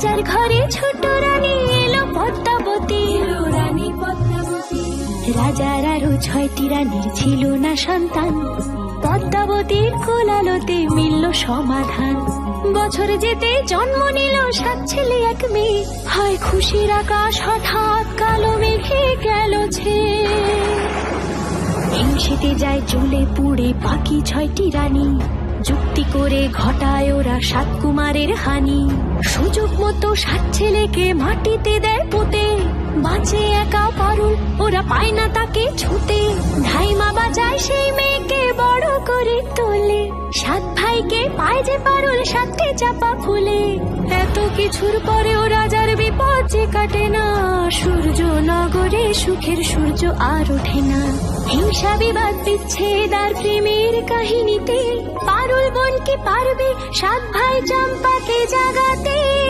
রাজার ঘরে ছোট রানী এলো পদ্মাবতী, রানী পদ্মাবতী। রাজার আরো 6টি রানীর ছিল না সন্তান, পদ্মাবতীর কোলালোতে মিলল সমাধান। বছর যেতে জন্ম নিল 7 ছেলে 1 মেয়ে, হয় খুশির আকাশ হঠাৎ কালো মেঘে গেল ছেয়ে। হিংসেতে যায় জ্বলে পুড়ে বাকি 6টি রানী, যুক্তি করে ঘটায় ওরা 7 কুমারের হানি। সুযোগ মতো 7 ছেলেকে মাটিতে দেয় পুঁতে, বাঁচে একা পারুল, ওরা পায় না তাকে ছুতে। ধাইমা বাজায় সেই মেয়েকে বড় করে তোলে, 7 ভাইকে পায় যে পারুল 7টে চাপা ফুলে। এত কিছুর পরেও রাজার বিপদ যে কাটে না, সূর্য নগরে সুখের সূর্য আর ওঠে না। হিংসা বিবাদ বিচ্ছেদ আর প্রেমের কাহিনীতে পারুল বোন কি পারবে 7 ভাই চম্পাকে জাগাতে।